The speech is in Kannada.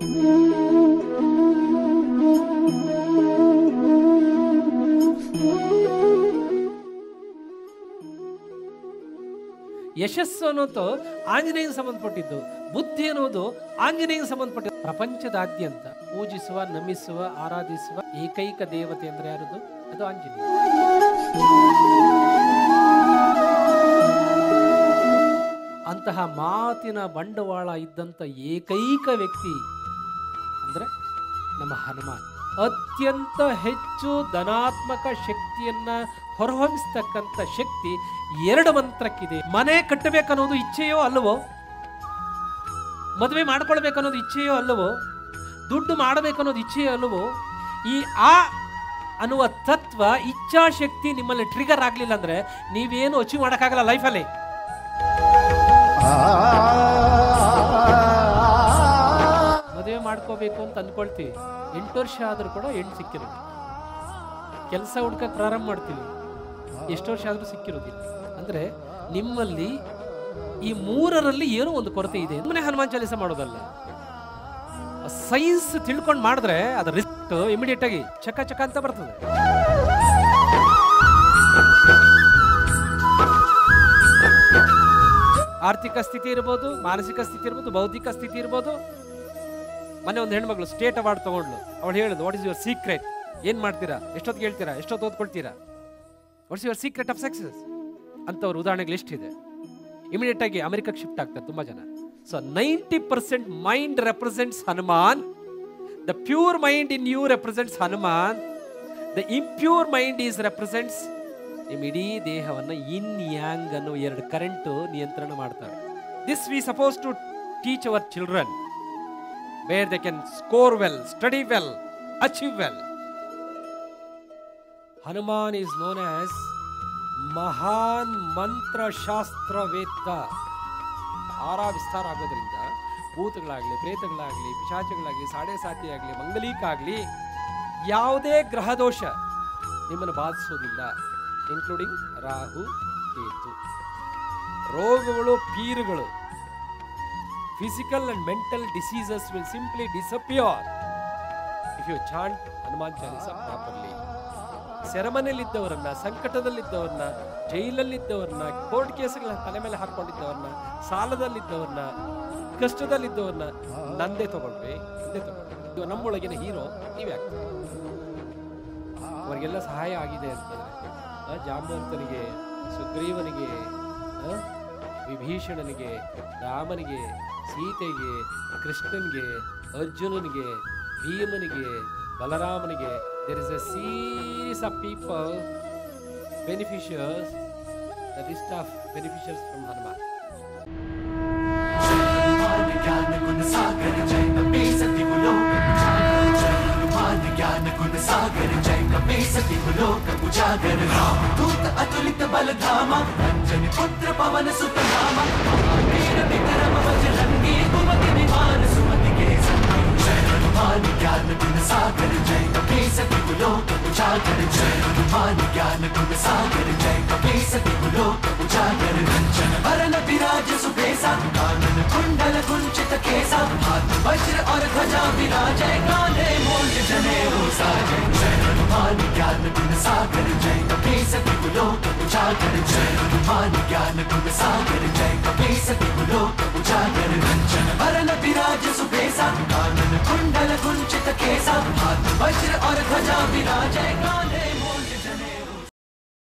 ಯಶಸ್ಸು ಅನ್ನೋದು ಆಂಜನೇಯಗೆ ಸಂಬಂಧಪಟ್ಟಿದ್ದು, ಬುದ್ಧಿ ಅನ್ನೋದು ಆಂಜನೇಯಗೆ ಸಂಬಂಧಪಟ್ಟಿದ್ದು. ಪ್ರಪಂಚದಾದ್ಯಂತ ಪೂಜಿಸುವ, ನಮಿಸುವ, ಆರಾಧಿಸುವ ಏಕೈಕ ದೇವತೆ ಅಂದ್ರೆ ಯಾರದು? ಅದು ಆಂಜನೇಯ. ಅಂತಹ ಮಾತಿನ ಬಂಡವಾಳ ಇದ್ದಂಥ ಏಕೈಕ ವ್ಯಕ್ತಿ ಅಂದ್ರೆ ನಮ್ಮ ಹನುಮಾನ್. ಅತ್ಯಂತ ಹೆಚ್ಚು ಧನಾತ್ಮಕ ಶಕ್ತಿಯನ್ನ ಹೊರಹೊಮ್ಮಿಸ್ತಕ್ಕಂಥ ಶಕ್ತಿ 2 ಮಂತ್ರಕ್ಕಿದೆ. ಮನೆ ಕಟ್ಟಬೇಕನ್ನೋದು ಇಚ್ಛೆಯೋ ಅಲ್ಲವೋ, ಮದುವೆ ಮಾಡ್ಕೊಳ್ಬೇಕನ್ನೋದು ಇಚ್ಛೆಯೋ ಅಲ್ಲವೋ, ದುಡ್ಡು ಮಾಡಬೇಕನ್ನೋದು ಇಚ್ಛೆಯೋ ಅಲ್ಲವೋ, ಈ ಅನ್ನುವ ತತ್ವ ಇಚ್ಛಾಶಕ್ತಿ ನಿಮ್ಮಲ್ಲಿ ಟ್ರಿಗರ್ ಆಗ್ಲಿಲ್ಲ ಅಂದ್ರೆ ನೀವೇನು ಅಚೀವ್ ಮಾಡೋಕ್ಕಾಗಲ್ಲ ಲೈಫಲ್ಲಿ. ಮದುವೆ ಮಾಡ್ಕೋಬೇಕು ಅಂತ ಅಂದ್ಕೊಳ್ತೀವಿ, 8 ವರ್ಷ ಆದ್ರೂ ಕೂಡ ಹೆಣ್ಣು ಸಿಕ್ಕಿರೋದು. ಕೆಲಸ ಹುಡ್ಕಕ್ಕೆ ಪ್ರಾರಂಭ ಮಾಡ್ತೀವಿ, ಎಷ್ಟು ವರ್ಷ ಆದ್ರೂ ಸಿಕ್ಕಿರೋದಿಲ್ಲ. ಅಂದ್ರೆ ನಿಮ್ಮಲ್ಲಿ ಈ 3ರಲ್ಲಿ ಏನೋ ಒಂದು ಕೊರತೆ ಇದೆ. ಸುಮ್ಮನೆ ಹನುಮಾನ್ ಚಾಲಿಸ ಮಾಡೋದಲ್ಲ, ಸೈನ್ಸ್ ತಿಳ್ಕೊಂಡು ಮಾಡಿದ್ರೆ ಅದರ ರಿಸಲ್ಟ್ ಇಮಿಡಿಯೇಟ್ ಆಗಿ ಚಕ ಚಕ ಅಂತ ಬರ್ತದೆ. ಆರ್ಥಿಕ ಸ್ಥಿತಿ ಇರ್ಬೋದು, ಮಾನಸಿಕ ಸ್ಥಿತಿ ಇರ್ಬೋದು, ಬೌದ್ಧಿಕ ಸ್ಥಿತಿ ಇರ್ಬೋದು. ಮೊನ್ನೆ ಒಂದು ಹೆಣ್ಮಗಳು ಸ್ಟೇಟ್ ಅವಾರ್ಡ್ ತಗೊಂಡ್ಲು. ಅವಳು ಹೇಳಿದ್ಲು, ವಾಟ್ ಇಸ್ ಯುವರ್ ಸೀಕ್ರೆಟ್? ಏನ್ ಮಾಡ್ತೀರಾ, ಎಷ್ಟೊತ್ತಿಗೆ ಹೇಳ್ತೀರಾ, ಎಷ್ಟೊತ್ತು ಓದ್ಕೊಳ್ತೀರಾ, what's your secret of success ಅಂತವ್ರ ಉದಾಹರಣೆಗಳು ಎಷ್ಟಿದೆ. ಇಮಿಡಿಯೇಟ್ ಆಗಿ ಅಮೆರಿಕಕ್ಕೆ ಶಿಫ್ಟ್ ಆಗ್ತಾರೆ ತುಂಬಾ ಜನ. So 90% mind represents Hanuman. The pure mind in you represents Hanuman. The impure mind is represents ನಿಮ್ಮ ಇಡೀ ದೇಹವನ್ನು ಇನ್ ಯಾಂಗ್ ಅನ್ನೋ 2 ಕರೆಂಟು ನಿಯಂತ್ರಣ ಮಾಡ್ತಾರೆ. This we suppose to teach our children where they can score well, study well, achieve well. Hanuman is known as ಮಹಾನ್ ಮಂತ್ರ ಶಾಸ್ತ್ರವೇತ್ತ. ವಿಸ್ತಾರ ಆಗೋದ್ರಿಂದ ಭೂತಗಳಾಗ್ಲಿ, ಪ್ರೇತಗಳಾಗ್ಲಿ, ಪಿಶಾಚಗಳಾಗ್ಲಿ, ಸಾಡೆ ಸಾತಿ ಆಗಲಿ, ಮಂಗಲೀಕ ಆಗಲಿ, ಯಾವುದೇ ಗ್ರಹದೋಷ ನಿಮ್ಮನ್ನು ಬಾಧಿಸೋದಿಲ್ಲ, ಇನ್ಕ್ಲೂಡಿಂಗ್ ರಾಹು ಕೇತು. ರೋಗಗಳು, ಪೀರುಗಳು, physical and mental diseases will simply disappear if you chant Hanuman Chalisa properly. ಸೆರೆಮನೆಯಲ್ಲಿದ್ದವರನ್ನ, ಸಂಕಟದಲ್ಲಿದ್ದವರನ್ನ, ಜೈಲಲ್ಲಿದ್ದವರನ್ನ, ಕೋರ್ಟ್ ಕೇಸ್ಗಳ ತಲೆ ಮೇಲೆ ಹಾಕೊಂಡಿದ್ದವರನ್ನ, ಸಾಲದಲ್ಲಿದ್ದವರನ್ನ, ಕಷ್ಟದಲ್ಲಿದ್ದವರನ್ನ ನಂದೇ ತಗೊಳ್ವಿ, ಇದು ನಮ್ಮೊಳಗಿನ ಹೀರೋ ನೀವೇ ಆಗ್ತದೆ. ಅವರಿಗೆಲ್ಲ ಸಹಾಯ ಆಗಿದೆ ಅಂತಂದ್ರೆ ಜಾಂಬವಂತನಿಗೆ, ಸುಗ್ರೀವನಿಗೆ, ವಿಭೀಷಣನಿಗೆ, ರಾಮನಿಗೆ, ಸೀತೆಗೆ, ಕೃಷ್ಣನಿಗೆ, ಅರ್ಜುನನಿಗೆ, ಭೀಮನಿಗೆ, ಬಲರಾಮನಿಗೆ. There is a series of people, beneficiaries, the list of beneficiaries from Hanuman. ज्ञान गुण सागर जय कपीसति कुलोक उजागर जय हनुमान ज्ञान गुण सागर जय कपीसति कुलोक उजागर रंजन वरन विराज सुबेसा कानन कुंडल कुंचित केसा हाथ वज्र और ध्वजा विराजय कांधे मूंज जनेऊ साजय जय हनुमान ज्ञान गुण सागर जय कपीसति कुलोक उजागर जय हनुमान ज्ञान गुण सागर जय कपीसति कुलोक उजागर रंजन वरन विराज सुबेसा कानन कुंडल कुंचित केसा हाथ वज्र और ध्वजा विराजय कांधे